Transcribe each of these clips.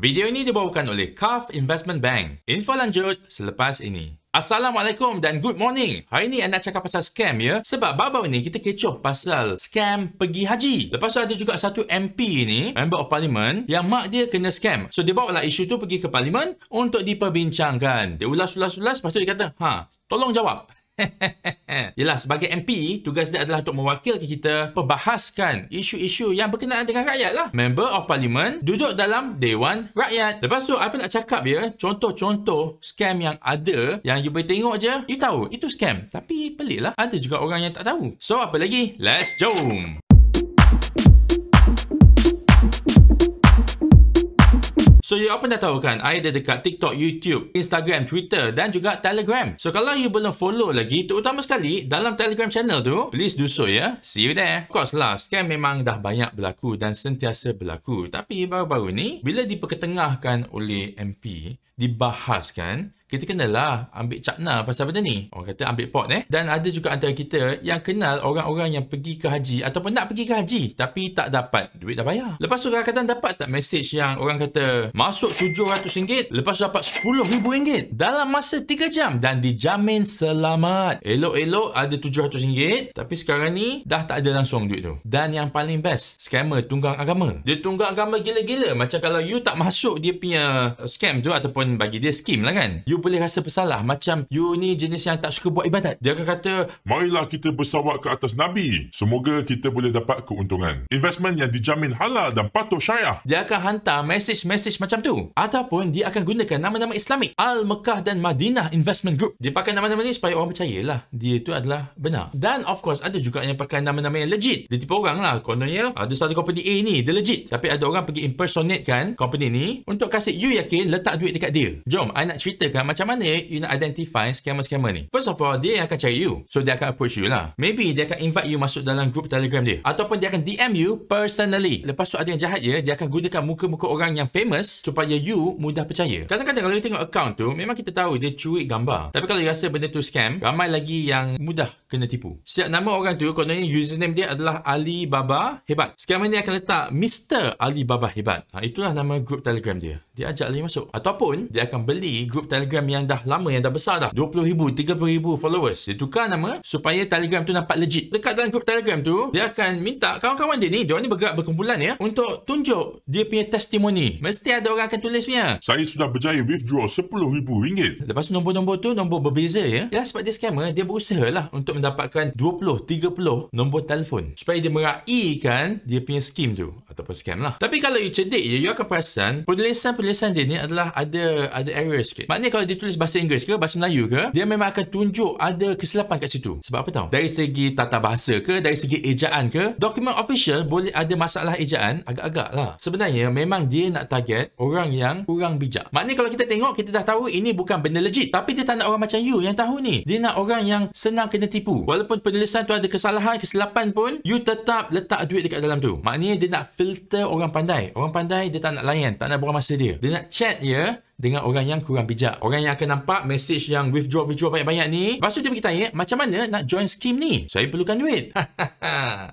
Video ini dibawakan oleh Kaf Investment Bank. Info lanjut selepas ini. Assalamualaikum dan good morning. Hari ni nak cakap pasal scam ya. Sebab baru-baru ni kita kecoh pasal scam pergi haji. Lepas tu ada juga satu MP ni, Member of Parliament, yang mak dia kena scam. So dia bawa lah isu tu pergi ke Parlimen untuk diperbincangkan. Dia ulas-ulas, lepas tu dia kata, tolong jawab. Yelah, sebagai MP, tugas dia adalah untuk mewakilkan kita perbahaskan isu-isu yang berkenaan dengan rakyat lah. Member of Parliament duduk dalam Dewan Rakyat. Lepas tu, apa nak cakap ya, contoh-contoh scam yang ada, yang you boleh tengok je, you tahu, itu scam. Tapi pelik lah, ada juga orang yang tak tahu. So, apa lagi? Let's jom! So, you apa dah tahu kan, I ada dekat TikTok, YouTube, Instagram, Twitter dan juga Telegram. So, kalau you belum follow lagi, terutama sekali dalam Telegram channel tu, please do so ya. See you there. Of course lah, scam memang dah banyak berlaku dan sentiasa berlaku. Tapi baru-baru ni, bila diperketengahkan oleh MP, dibahaskan, kita kenalah ambil cakna pasal benda ni. Orang kata ambil pot Dan ada juga antara kita yang kenal orang-orang yang pergi ke haji ataupun nak pergi ke haji tapi tak dapat duit dah bayar. Lepas tu kadang-kadang dapat tak message yang orang kata masuk RM700, lepas tu dapat RM10,000 dalam masa 3 jam dan dijamin selamat. Elok-elok ada RM700 tapi sekarang ni dah tak ada langsung duit tu. Dan yang paling best, scammer tunggang agama. Dia tunggang agama gila-gila. Macam kalau you tak masuk dia punya scam tu ataupun bagi dia scheme lah kan, you boleh rasa bersalah. Macam you ni jenis yang tak suka buat ibadat. Dia akan kata, marilah kita bersalawat ke atas Nabi. Semoga kita boleh dapat keuntungan. Investment yang dijamin halal dan patuh syariah. Dia akan hantar message-message macam tu. Ataupun dia akan gunakan nama-nama Islamik. Al-Mekah dan Madinah Investment Group. Dia pakai nama-nama ni supaya orang percayalah dia tu adalah benar. Dan of course ada juga yang pakai nama-nama yang legit. Dia tipu orang lah. Kononnya ada satu company A ni, dia legit. Tapi ada orang pergi impersonate kan company ni untuk kasih you yakin letak duit dekat dia. Jom, I nak ceritakan macam mana you nak identify scammer-scammer ni. First of all, dia yang akan cari you. So, dia akan approach you lah. Maybe dia akan invite you masuk dalam group Telegram dia. Ataupun dia akan DM you personally. Lepas tu ada yang jahat dia akan gunakan muka-muka orang yang famous supaya you mudah percaya. Kadang-kadang kalau you tengok account tu, memang kita tahu dia curi gambar. Tapi kalau you rasa benda tu scam, ramai lagi yang mudah kena tipu. Siap nama orang tu, kononnya username dia adalah Alibaba Hebat. Scammer ni akan letak Mr. Alibaba Hebat. Itulah nama group Telegram dia. Dia ajak lagi masuk. Ataupun dia akan beli group Telegram yang dah lama, yang dah besar dah. 20,000, 30,000 followers. Dia tukar nama supaya Telegram tu nampak legit. Dekat dalam group Telegram tu, dia akan minta kawan-kawan dia ni, diorang ni bergerak berkumpulan ya, untuk tunjuk dia punya testimoni. Mesti ada orang akan tulis punya, saya sudah berjaya withdraw RM10,000. Lepas tu nombor-nombor tu nombor berbeza ya. Ya, sebab dia scammer, dia berusaha lah untuk mendapatkan 20, 30 nombor telefon supaya dia meraihkan dia punya scheme tu ataupun scam lah. Tapi kalau you cerdik ya, you akan perasan penulisan dia ni adalah ada error sikit. Maknanya kalau dia tulis bahasa Inggeris ke bahasa Melayu ke, dia memang akan tunjuk ada kesilapan kat situ. Sebab apa tahu? Dari segi tata bahasa ke, dari segi ejaan ke, dokumen official boleh ada masalah ejaan agak-agak lah. Sebenarnya memang dia nak target orang yang kurang bijak. Maknanya kalau kita tengok, kita dah tahu ini bukan benda legit. Tapi dia tak nak orang macam you yang tahu ni. Dia nak orang yang senang kena tipu. Walaupun penulisan tu ada kesalahan, kesilapan pun, you tetap letak duit dekat dalam tu. Maknanya dia nak filter orang pandai. Orang pandai dia tak nak layan, tak nak buang masa dia. Dia nak chat ya dengan orang yang kurang bijak. Orang yang akan nampak message yang withdraw banyak-banyak ni. Lepas tu dia pergi tanya, macam mana nak join scheme ni? Saya perlukan duit.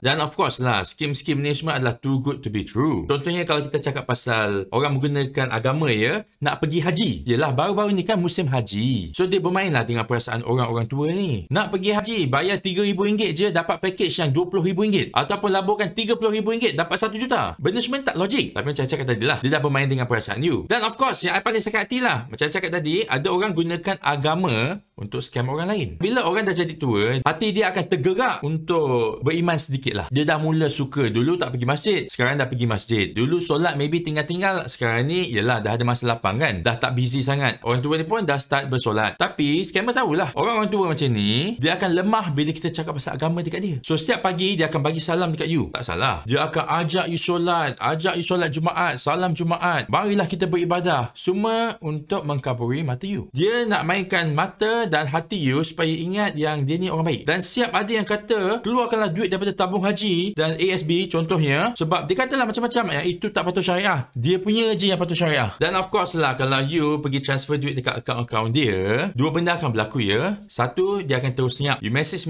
Dan of course lah, scheme-scheme ni semua adalah too good to be true. Contohnya kalau kita cakap pasal orang menggunakan agama ya, nak pergi haji. Yelah, baru-baru ni kan musim haji. So dia bermainlah dengan perasaan orang-orang tua ni. Nak pergi haji, bayar RM3,000 je dapat package yang RM20,000. Ataupun laburkan RM30,000 dapat RM1,000,000. Benda semua tak logik. Tapi macam cakap tadi lah, dia dah bermain dengan perasaan you. Dan of course, yang I paling sakit hati lah, macam cakap tadi, ada orang gunakan agama untuk scam orang lain. Bila orang dah jadi tua, hati dia akan tergerak untuk beriman sedikit lah. Dia dah mula suka. Dulu tak pergi masjid, sekarang dah pergi masjid. Dulu solat maybe tinggal-tinggal, sekarang ni yelah dah ada masa lapang kan, dah tak busy sangat. Orang tua ni pun dah start bersolat. Tapi scammer tahulah, orang-orang tua macam ni, dia akan lemah bila kita cakap pasal agama dekat dia. So setiap pagi dia akan bagi salam dekat you. Tak salah, dia akan ajak you solat Jumaat, salam Jumaat, marilah kita beribadah. Semua cuba untuk mengkaburi mata you. Dia nak mainkan mata dan hati you supaya ingat yang dia ni orang baik. Dan siap ada yang kata keluarkanlah duit daripada tabung haji dan ASB contohnya, sebab dia katalah macam-macam yang itu tak patut syariah. Dia punya je yang patut syariah. Dan of course lah, kalau you pergi transfer duit dekat akaun-akaun dia, dua benda akan berlaku ya. Satu, dia akan terus senyap. You message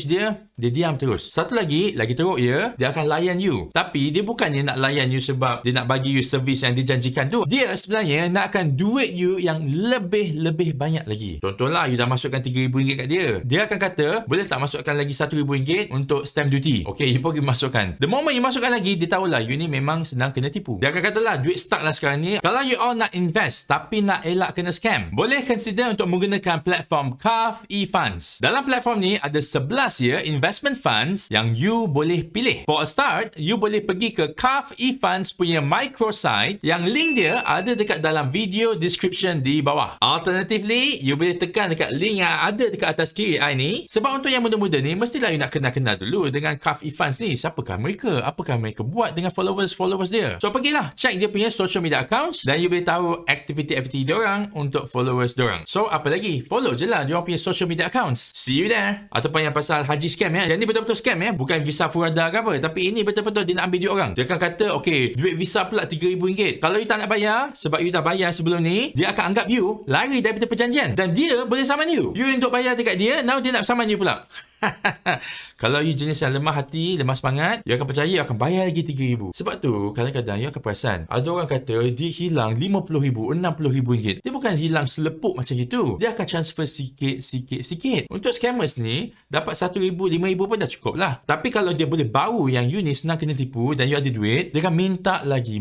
dia diam terus. Satu lagi teruk ya, dia akan layan you. Tapi dia bukannya nak layan you sebab dia nak bagi you servis yang dijanjikan tu. Dia sebenarnya nakkan duit you yang lebih banyak lagi. Contohlah, you dah masukkan RM3,000 kat dia. Dia akan kata, boleh tak masukkan lagi RM1,000 untuk stamp duty? Okay, you pergi masukkan. The moment you masukkan lagi, dia tahulah you ni memang sedang kena tipu. Dia akan katalah, duit stuck lah sekarang ni. Kalau you all nak invest tapi nak elak kena scam, boleh consider untuk menggunakan platform Curve eFunds. Dalam platform ni ada 11 ya investment funds yang you boleh pilih. For a start, you boleh pergi ke Curve eFunds punya microsite yang link dia ada dekat dalam video description di bawah. Alternatively, you boleh tekan dekat link yang ada dekat atas kiri ni. Sebab untuk yang muda-muda ni, mestilah you nak kenal-kenal dulu dengan Curve eFunds ni. Siapakah mereka? Apakah mereka buat dengan followers dia? So, pergilah check dia punya social media accounts dan you boleh tahu aktiviti-aktiviti diorang untuk followers diorang. So, apa lagi? Follow je lah diorang punya social media accounts. See you there. Ataupun yang pasal haji scam ya. Yang ni betul-betul scam ya. Bukan visa furada ke apa. Tapi ini betul-betul dia nak ambil duit orang. Dia akan kata, okay, duit visa pula RM3,000. Kalau you tak nak bayar, sebab you dah bayar sebelum ni, dia akan anggap you lari daripada perjanjian. Dan dia boleh saman you. You yang duk bayar dekat dia, now dia nak saman you pula. Kalau you jenis yang lemah hati, lemah semangat, you akan percaya you akan bayar lagi RM3,000. Sebab tu, kadang-kadang you akan perasan, ada orang kata dia hilang RM50,000, RM60,000. Dia bukan hilang selepuk macam itu. Dia akan transfer sikit. Untuk scammers ni, dapat RM1,000, RM5,000 pun dah cukup lah. Tapi kalau dia boleh bau yang you ni senang kena tipu dan you ada duit, dia akan minta lagi.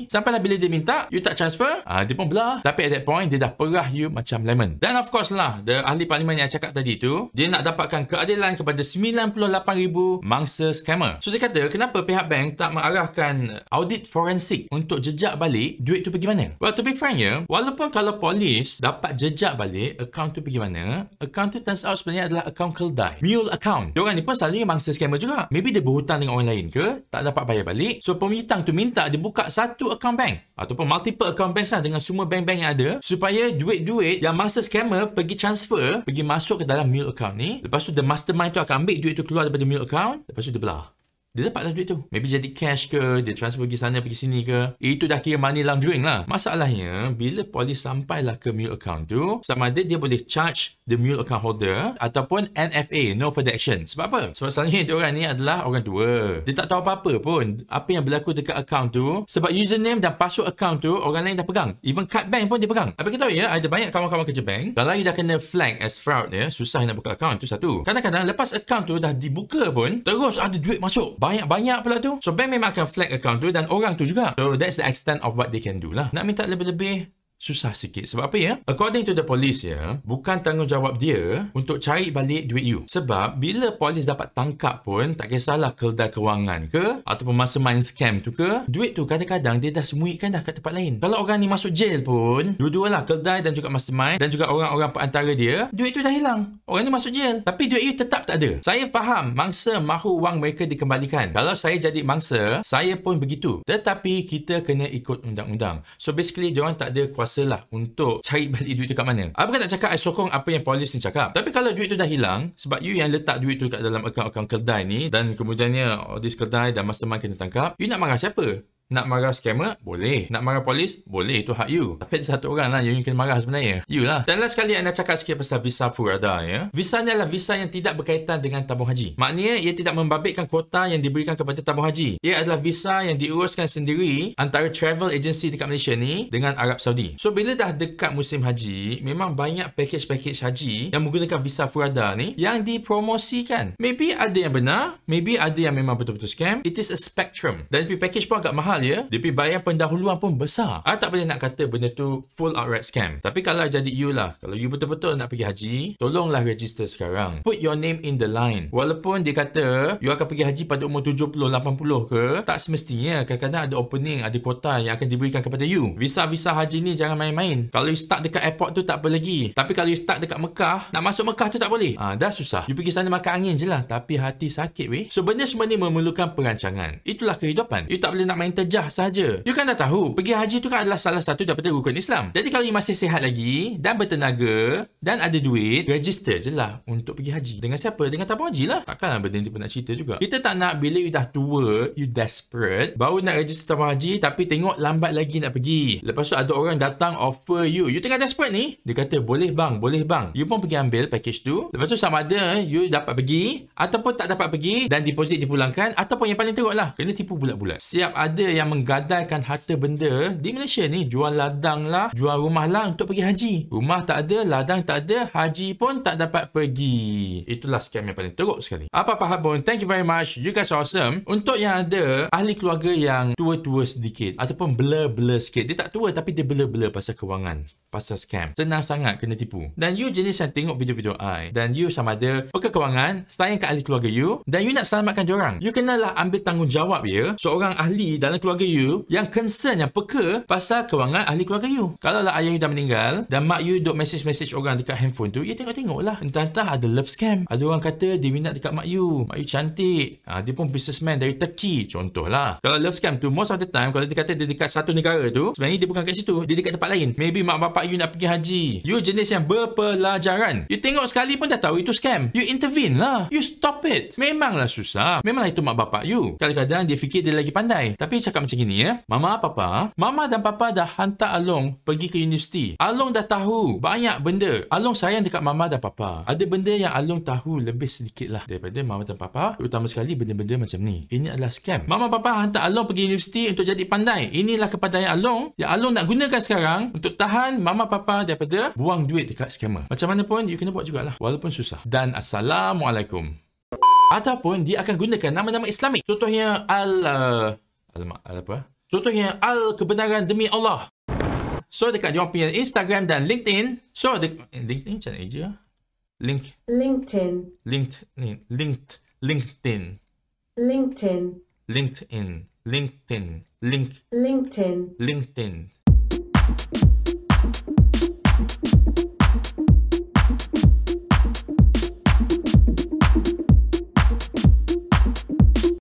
Sampailah bila dia minta, you tak transfer, dia pun belah. Tapi at that point, dia dah perah you macam lemon. Dan of course lah, the ahli parlimen yang cakap tadi tu, dia nak dapatkan keadilan kepada 98,000 mangsa scammer. So dia kata, kenapa pihak bank tak mengarahkan audit forensik untuk jejak balik duit tu pergi mana? Well, to be frank ya, walaupun kalau polis dapat jejak balik akaun tu pergi mana, akaun tu turns out sebenarnya adalah akaun keldai, mule account. Diorang ni pun selalunya mangsa scammer juga. Maybe dia berhutang dengan orang lain ke, tak dapat bayar balik. So pemitang tu minta dia buka satu akaun bank ataupun multiple account bank dengan semua bank-bank yang ada, supaya duit-duit yang mangsa scammer pergi transfer, pergi masuk ke dalam mule account ni. Lepas tu the mastermind tu akan ambil duit tu keluar daripada mule account. Lepas tu dia belah. Dia dapatlah duit tu. Maybe jadi cash ke, dia transfer pergi sana pergi sini ke. Itu dah kira money laundering lah. Masalahnya, bila polis sampailah ke mule account tu, sama ada dia boleh charge the mule account holder ataupun NFA, no further action. Sebab apa? Sebab selalunya diorang ni adalah orang tua. Dia tak tahu apa-apa pun apa yang berlaku dekat account tu. Sebab username dan password account tu orang lain dah pegang. Even card bank pun dia pegang. Apa kita tahu ya, ada banyak kawan-kawan kerja bank, kalau you dah kena flag as fraud ya, susah nak buka account tu satu. Kadang-kadang lepas account tu dah dibuka pun, terus ada duit masuk. Banyak pula tu. So bank memang akan flag account tu dan orang tu juga. So that's the extent of what they can do lah. Nak minta lebih-lebih susah sikit. Sebab apa ya? According to the police ya, bukan tanggungjawab dia untuk cari balik duit you. Sebab bila polis dapat tangkap pun, tak kisahlah keldai kewangan ke ataupun mastermind scam tu ke, duit tu kadang-kadang dia dah sembunyikan dah kat tempat lain. Kalau orang ni masuk jail pun, dua-dualah keldai dan juga mastermind dan juga orang-orang perantara dia, duit tu dah hilang. Orang ni masuk jail, tapi duit you tetap tak ada. Saya faham mangsa mahu wang mereka dikembalikan. Kalau saya jadi mangsa, saya pun begitu. Tetapi kita kena ikut undang-undang. So basically, diorang tak ada kuasa lah untuk cari balik duit tu kat mana. I bukan nak cakap I sokong apa yang polis ni cakap. Tapi kalau duit tu dah hilang, sebab you yang letak duit tu kat dalam akaun-akaun keldai ni, dan kemudiannya audit keldai dan mastermind kena tangkap, you nak marah siapa? Nak marah scammer? Boleh. Nak marah polis? Boleh. Itu hak you. Tapi ada satu orang lah yang you kena marah sebenarnya. You lah. Dan last sekali anda cakap sikit pasal visa furada ya. Visa ni adalah visa yang tidak berkaitan dengan tabung haji. Maknanya ia tidak membabitkan kuota yang diberikan kepada tabung haji. Ia adalah visa yang diuruskan sendiri antara travel agency dekat Malaysia ni dengan Arab Saudi. So bila dah dekat musim haji, memang banyak package-package haji yang menggunakan visa furada ni yang dipromosikan. Maybe ada yang benar, maybe ada yang memang betul-betul scam. It is a spectrum. Dan package pun agak mahal ya. Dia bayar pendahuluan pun besar. Tak boleh nak kata benda tu full outright scam. Tapi kalau jadi you lah, kalau you betul-betul nak pergi haji, tolonglah register sekarang. Put your name in the line. Walaupun dia kata you akan pergi haji pada umur 70, 80 ke, tak semestinya. Kadang-kadang ada opening, ada kuota yang akan diberikan kepada you. Visa-visa haji ni jangan main-main. Kalau you start dekat airport tu tak apa lagi. Tapi kalau you start dekat Mekah, nak masuk Mekah tu tak boleh. Dah susah. You pergi sana makan angin je lah. Tapi hati sakit weh. So benda semua ni memerlukan perancangan. Itulah kehidupan. You tak boleh nak main terjejah sahaja. You kan dah tahu, pergi haji tu kan adalah salah satu daripada rukun Islam. Jadi kalau you masih sihat lagi dan bertenaga dan ada duit, register je lah untuk pergi haji. Dengan siapa? Dengan tabung haji lah. Takkanlah benda ni pun nak cerita juga. Kita tak nak bila you dah tua, you desperate, baru nak register tabung haji tapi tengok lambat lagi nak pergi. Lepas tu ada orang datang offer you. You tengah desperate ni, dia kata boleh bang, boleh bang. You pun pergi ambil package tu. Lepas tu sama ada you dapat pergi ataupun tak dapat pergi dan deposit dipulangkan, ataupun yang paling teruk lah, kena tipu bulat-bulat. Siap ada yang menggadaikan harta benda di Malaysia ni, jual ladang lah, jual rumah lah untuk pergi haji. Rumah tak ada, ladang tak ada, haji pun tak dapat pergi. Itulah scam yang paling teruk sekali. Apa-apa pun, thank you very much. You guys are awesome. Untuk yang ada ahli keluarga yang tua-tua sedikit ataupun blur-blur sikit, dia tak tua tapi dia blur-blur pasal kewangan, pasal scam, senang sangat kena tipu. Dan you jenis yang tengok video-video I, dan you sama ada peker kewangan, sayang kat ahli keluarga you, dan you nak selamatkan diorang, you kenalah ambil tanggungjawab ya, seorang ahli dalam keluarga you yang concern, yang peka pasal kewangan ahli keluarga you. Kalau lah ayah you dah meninggal dan mak you duk message orang dekat handphone tu, you tengok-tengok lah. Entah-entah ada love scam. Ada orang kata dia minat dekat mak you cantik, dia pun businessman dari Turkey contohlah. Kalau love scam tu, most of the time kalau dia kata dia dekat satu negara tu, sebenarnya dia bukan kat situ, dia dekat tempat lain. Maybe mak bapak you nak pergi haji. You jenis yang berpelajaran, you tengok sekali pun dah tahu itu scam, you intervene lah, you stop it. Memanglah susah, memanglah itu mak bapak you. Kadang-kadang dia fikir dia lagi pandai, tapi cakap macam gini ya, mama dan papa dah hantar Along pergi ke universiti. Along dah tahu banyak benda. Along sayang dekat mama dan papa. Ada benda yang Along tahu lebih sedikit lah daripada mama dan papa, terutama sekali benda-benda macam ni. Ini adalah scam. Mama papa hantar Along pergi universiti untuk jadi pandai. Inilah kepandaian Along yang Along nak gunakan sekarang untuk tahan mama papa daripada buang duit dekat scammer. Macam mana pun you kena buat jugalah, walaupun susah. Dan Assalamualaikum. Ataupun dia akan gunakan nama-nama Islamik. Contohnya Contohnya Al-Kebenaran Demi Allah. So dekat dia punya Instagram dan LinkedIn. So LinkedIn macam mana je? LinkedIn.